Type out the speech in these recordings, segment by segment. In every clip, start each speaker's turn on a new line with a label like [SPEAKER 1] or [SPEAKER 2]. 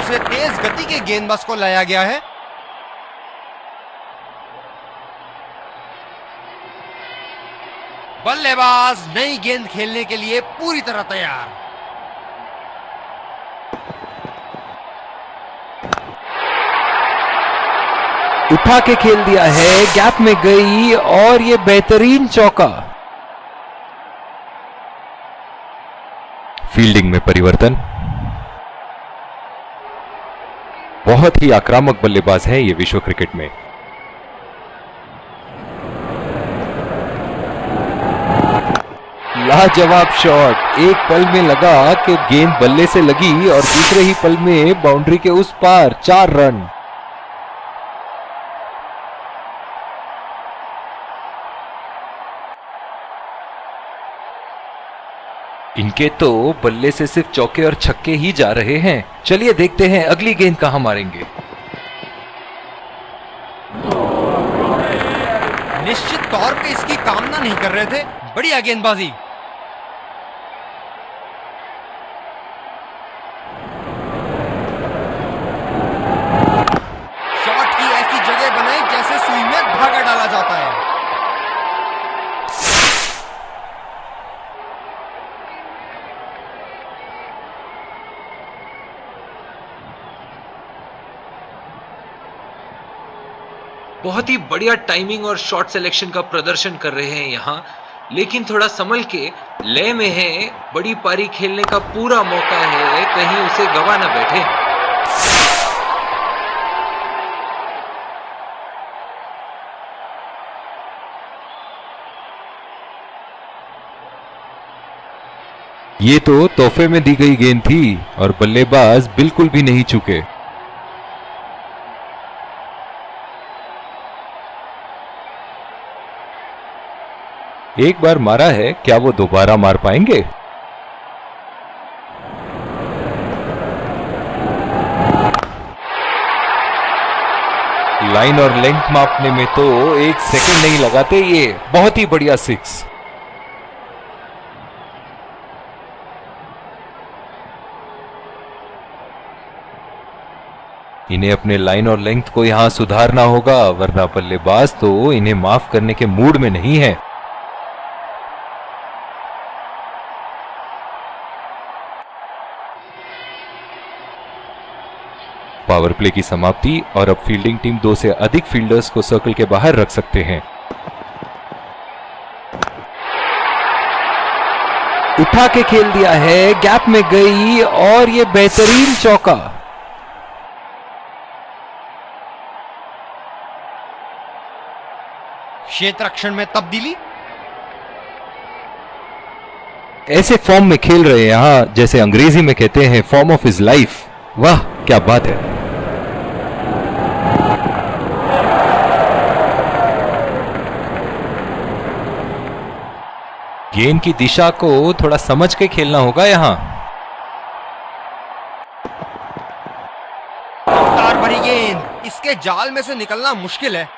[SPEAKER 1] से तेज गति के गेंदबाज को लाया गया है। बल्लेबाज नई गेंद खेलने के लिए पूरी तरह तैयार।
[SPEAKER 2] उठा के खेल दिया है, गैप में गई और ये बेहतरीन चौका। फील्डिंग में परिवर्तन। बहुत ही आक्रामक बल्लेबाज है ये विश्व क्रिकेट में। लाजवाब शॉट। एक पल में लगा कि गेंद बल्ले से लगी और दूसरे ही पल में बाउंड्री के उस पार 4 रन। इनके तो बल्ले से सिर्फ चौके और छक्के ही जा रहे हैं। चलिए देखते हैं अगली गेंद कहां मारेंगे।
[SPEAKER 1] निश्चित तौर पे इसकी कामना नहीं कर रहे थे। बढ़िया गेंदबाजी। शॉट की ऐसी जगह बनाई जैसे सुई में धागा डाला जाता है।
[SPEAKER 2] बहुत ही बढ़िया टाइमिंग और शॉट सिलेक्शन का प्रदर्शन कर रहे हैं यहां, लेकिन थोड़ा संभल के लय में है। बड़ी पारी खेलने का पूरा मौका है, कहीं उसे गवा ना बैठे। ये तो तोहफे में दी गई गेंद थी और बल्लेबाज बिल्कुल भी नहीं चूके। एक बार मारा है, क्या वो दोबारा मार पाएंगे? लाइन और लेंथ मापने में तो 1 सेकंड नहीं लगाते ये। बहुत ही बढ़िया 6। इन्हें अपने लाइन और लेंथ को यहां सुधारना होगा, वरना बल्लेबाज तो इन्हें माफ करने के मूड में नहीं है। पावर प्ले की समाप्ति और अब फील्डिंग टीम 2 से अधिक फील्डर्स को सर्कल के बाहर रख सकते हैं। उठा के खेल दिया है, गैप में गई और ये बेहतरीन चौका।
[SPEAKER 1] क्षेत्र रक्षण में तब्दीली।
[SPEAKER 2] ऐसे फॉर्म में खेल रहे हैं यहां, जैसे अंग्रेजी में कहते हैं फॉर्म ऑफ हिज लाइफ। वाह क्या बात है। गेंद की दिशा को थोड़ा समझ के खेलना होगा यहां।
[SPEAKER 1] रफ्तार भरी गेंद, इसके जाल में से निकलना मुश्किल है।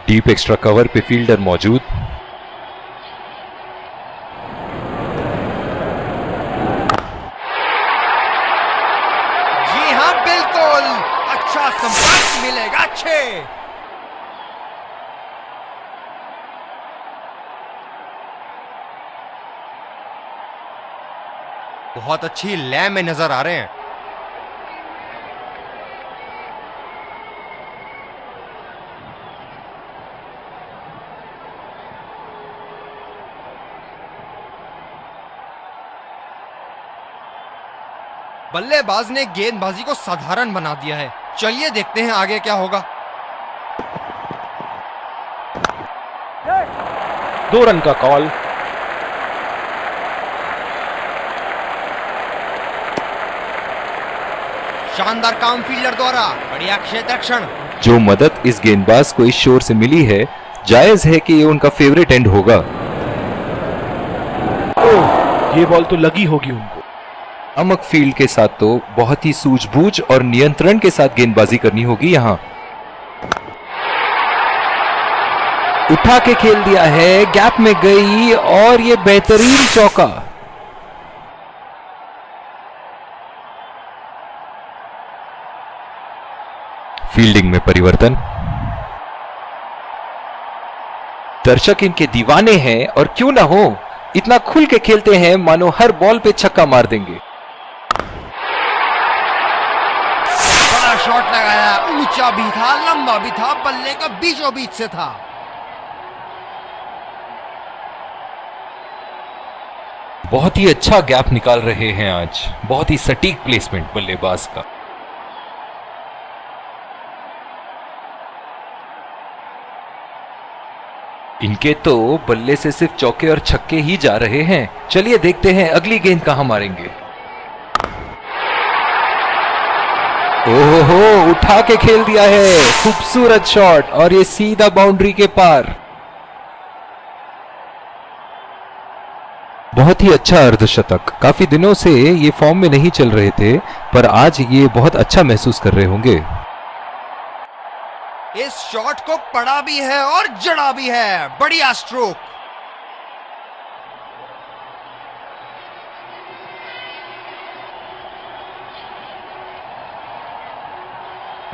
[SPEAKER 2] डीप एक्स्ट्रा कवर पे फील्डर मौजूद।
[SPEAKER 1] जी हां बिल्कुल, अच्छा संपर्क मिलेगा। अच्छे बहुत अच्छी लय में नजर आ रहे हैं। बल्लेबाज ने गेंदबाजी को साधारण बना दिया है। चलिए देखते हैं आगे क्या होगा।
[SPEAKER 2] 2 रन का कॉल।
[SPEAKER 1] शानदार काम फील्डर द्वारा। बढ़िया क्षेत्र रक्षण।
[SPEAKER 2] जो मदद इस गेंदबाज को इस शोर से मिली है, जायज है कि ये उनका फेवरेट एंड होगा।
[SPEAKER 3] ये बॉल तो लगी होगी उनको।
[SPEAKER 2] अमक फील्ड के साथ तो बहुत ही सूझबूझ और नियंत्रण के साथ गेंदबाजी करनी होगी यहां। उठा के खेल दिया है, गैप में गई और ये बेहतरीन चौका।
[SPEAKER 4] फील्डिंग में परिवर्तन। दर्शक इनके दीवाने हैं और क्यों ना हो, इतना खुल के खेलते हैं मानो हर बॉल पे छक्का मार देंगे।
[SPEAKER 1] बड़ा शॉट लगाया, ऊंचा भी था, लंबा भी था, बल्ले का बीचों बीच से था।
[SPEAKER 4] बहुत ही अच्छा गैप निकाल रहे हैं आज, बहुत ही सटीक प्लेसमेंट बल्लेबाज का। इनके तो बल्ले से सिर्फ चौके और छक्के ही जा रहे हैं। चलिए देखते हैं अगली गेंद कहां मारेंगे। ओहो, उठा के खेल दिया है, खूबसूरत शॉट, और ये सीधा बाउंड्री के पार। बहुत ही अच्छा अर्धशतक। काफी दिनों से ये फॉर्म में नहीं चल रहे थे, पर आज ये बहुत अच्छा महसूस कर रहे होंगे।
[SPEAKER 1] इस शॉट को पड़ा भी है और जड़ा भी है। बढ़िया स्ट्रोक।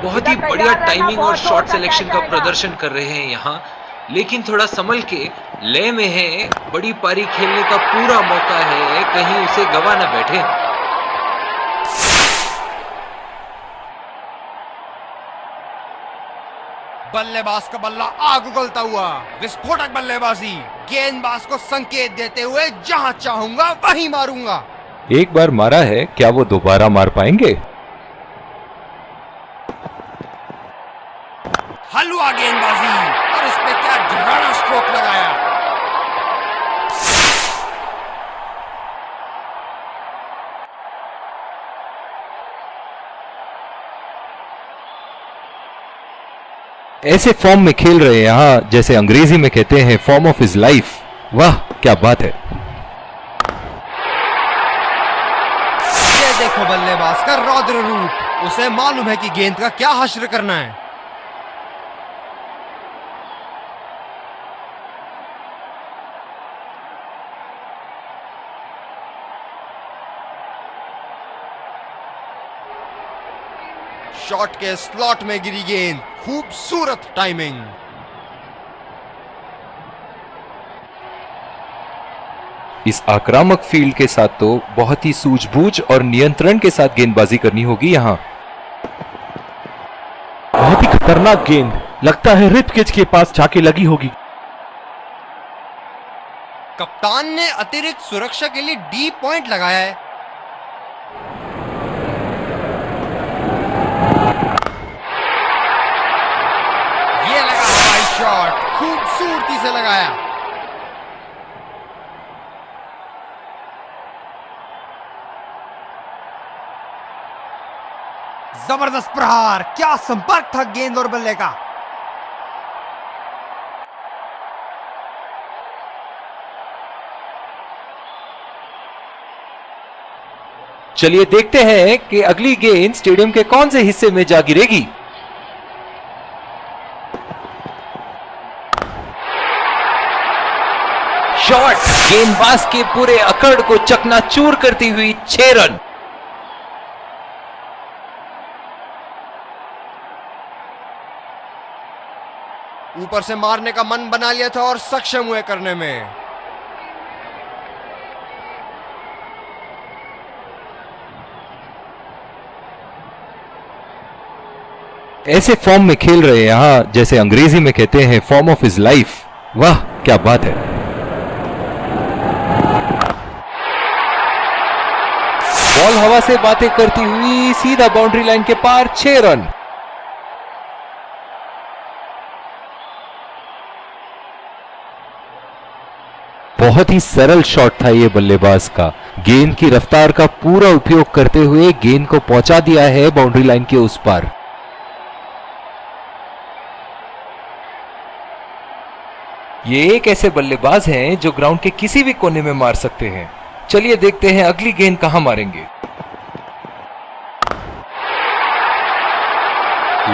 [SPEAKER 2] बहुत ही बढ़िया टाइमिंग और शॉट सिलेक्शन का प्रदर्शन कर रहे हैं यहाँ, लेकिन थोड़ा संभल के लय में है। बड़ी पारी खेलने का पूरा मौका है, कहीं उसे गवा न बैठे।
[SPEAKER 1] बल्लेबाज का बल्ला आग उगलता हुआ, विस्फोटक बल्लेबाजी, गेंदबाज को संकेत देते हुए जहां चाहूंगा वहीं मारूंगा।
[SPEAKER 4] एक बार मारा है, क्या वो दोबारा मार पाएंगे?
[SPEAKER 1] हलवा गेंदबाजी, और इस पे क्या झराना स्ट्रोक लगाया।
[SPEAKER 4] ऐसे फॉर्म में खेल रहे हैं यहां, जैसे अंग्रेजी में कहते हैं फॉर्म ऑफ हिज लाइफ। वाह क्या बात है।
[SPEAKER 1] ये देखो बल्लेबाज का रौद्र रूप, उसे मालूम है कि गेंद का क्या हश्र करना है। शॉट के स्लॉट में गिरी गेंद, खूबसूरत टाइमिंग।
[SPEAKER 4] इस आक्रामक फील्ड के साथ तो बहुत ही सूझबूझ और नियंत्रण के साथ गेंदबाजी करनी होगी यहां।
[SPEAKER 3] बहुत ही खतरनाक गेंद, लगता है रिब केज के पास जाके लगी होगी।
[SPEAKER 1] कप्तान ने अतिरिक्त सुरक्षा के लिए डी पॉइंट लगाया है। ये लगा हवाई शॉट, खूबसूरती से लगाया। जबरदस्त प्रहार, क्या संपर्क था गेंद और बल्ले का।
[SPEAKER 4] चलिए देखते हैं कि अगली गेंद स्टेडियम के कौन से हिस्से में जा गिरेगी। शॉट, गेंदबाज के पूरे अकड़ को चकनाचूर करती हुई 6 रन।
[SPEAKER 1] ऊपर से मारने का मन बना लिया था और सक्षम हुए करने में।
[SPEAKER 4] ऐसे फॉर्म में खेल रहे हैं यहां, जैसे अंग्रेजी में कहते हैं फॉर्म ऑफ हिज लाइफ। वाह क्या बात है। बॉल हवा से बातें करती हुई सीधा बाउंड्री लाइन के पार, 6 रन। बहुत ही सरल शॉट था ये बल्लेबाज का। गेंद की रफ्तार का पूरा उपयोग करते हुए गेंद को पहुंचा दिया है बाउंड्री लाइन के उस पार। ये एक ऐसे बल्लेबाज हैं जो ग्राउंड के किसी भी कोने में मार सकते हैं। चलिए देखते हैं अगली गेंद कहां मारेंगे।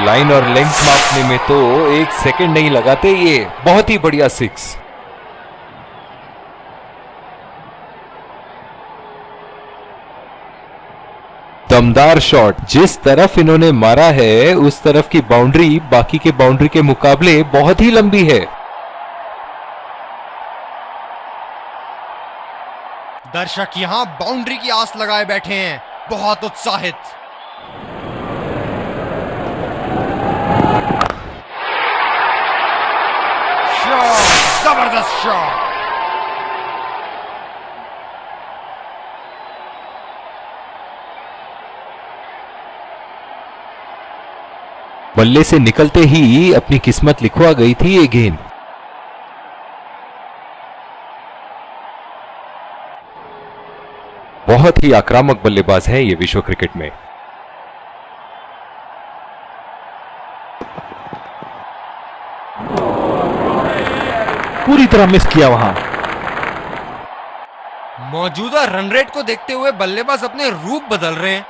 [SPEAKER 4] लाइन और लेंथ मापने में तो 1 सेकंड नहीं लगाते ये। बहुत ही बढ़िया 6। द दमदार शॉट। जिस तरफ इन्होंने मारा है उस तरफ की बाउंड्री बाकी के बाउंड्री के मुकाबले बहुत ही लंबी है।
[SPEAKER 1] दर्शक यहां बाउंड्री की आस लगाए बैठे हैं, बहुत उत्साहित। शॉट, जबरदस्त शॉट।
[SPEAKER 4] बल्ले से निकलते ही अपनी किस्मत लिखवा गई थी ये गेंद। बहुत ही आक्रामक बल्लेबाज है ये विश्व क्रिकेट में।
[SPEAKER 3] पूरी तरह मिस किया वहां।
[SPEAKER 1] मौजूदा रन रेट को देखते हुए बल्लेबाज अपने रूप बदल रहे हैं।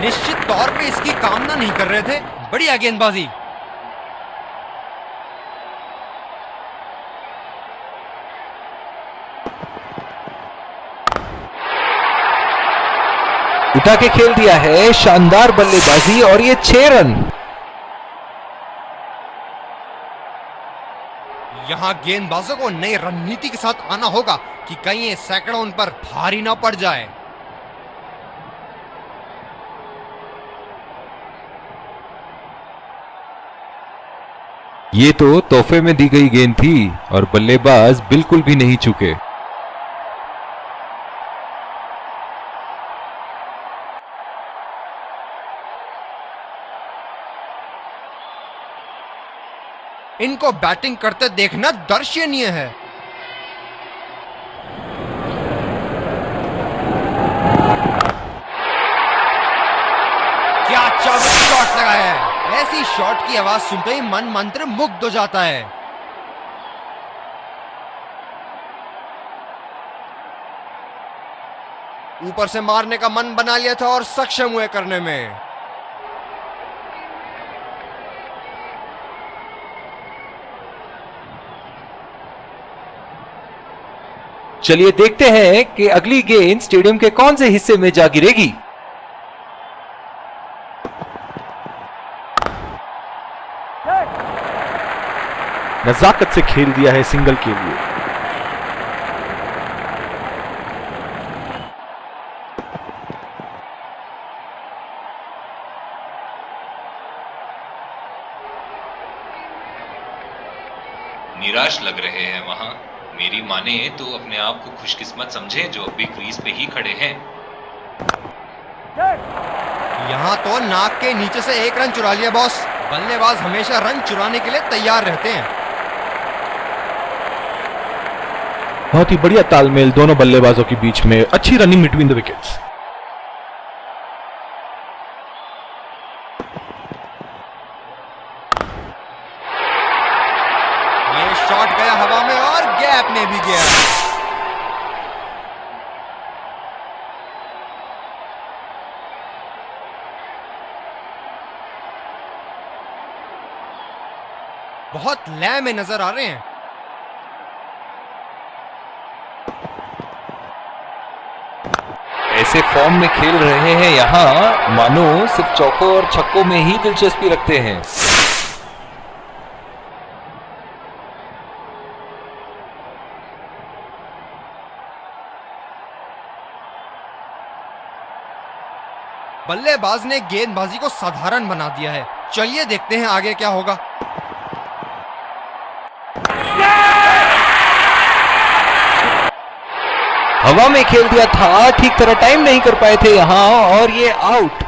[SPEAKER 1] निश्चित तौर पे इसकी कामना नहीं कर रहे थे। बढ़िया गेंदबाजी।
[SPEAKER 4] उठा के खेल दिया है, शानदार बल्लेबाजी और ये 6 रन।
[SPEAKER 1] यहां गेंदबाजों को नई रणनीति के साथ आना होगा कि कहीं ये सैकड़ों उन पर भारी ना पड़ जाए।
[SPEAKER 4] ये तो तोहफे में दी गई गेंद थी और बल्लेबाज बिल्कुल भी नहीं चूके।
[SPEAKER 1] इनको बैटिंग करते देखना दर्शनीय है। क्या चाबुक शॉट लगाया है। ऐसी शॉट की आवाज सुनते ही मन मंत्र मुग्ध हो जाता है। ऊपर से मारने का मन बना लिया था और सक्षम हुए करने में।
[SPEAKER 4] चलिए देखते हैं कि अगली गेंद स्टेडियम के कौन से हिस्से में जा गिरेगी।
[SPEAKER 3] नजाकत से खेल दिया है सिंगल के लिए।
[SPEAKER 2] निराश लग रहे हैं वहां। मेरी माने तो अपने आप को खुशकिस्मत समझे जो अभी क्रीज पे ही खड़े हैं।
[SPEAKER 1] यहां तो नाक के नीचे से 1 रन चुरा लिया बॉस। बल्लेबाज हमेशा रन चुराने के लिए तैयार रहते हैं।
[SPEAKER 3] बहुत ही बढ़िया तालमेल दोनों बल्लेबाजों के बीच में। अच्छी रनिंग बिटवीन द विकेट्स।
[SPEAKER 1] ये शॉट गया हवा में और गैप में भी गया। बहुत लय में नजर आ रहे हैं।
[SPEAKER 4] ऐसे फॉर्म में खेल रहे हैं यहां मानो सिर्फ चौकों और छक्कों में ही दिलचस्पी रखते हैं।
[SPEAKER 1] बल्लेबाज ने गेंदबाजी को साधारण बना दिया है। चलिए देखते हैं आगे क्या होगा।
[SPEAKER 4] हवा में खेल दिया था, ठीक तरह टाइम नहीं कर पाए थे यहां और ये आउट।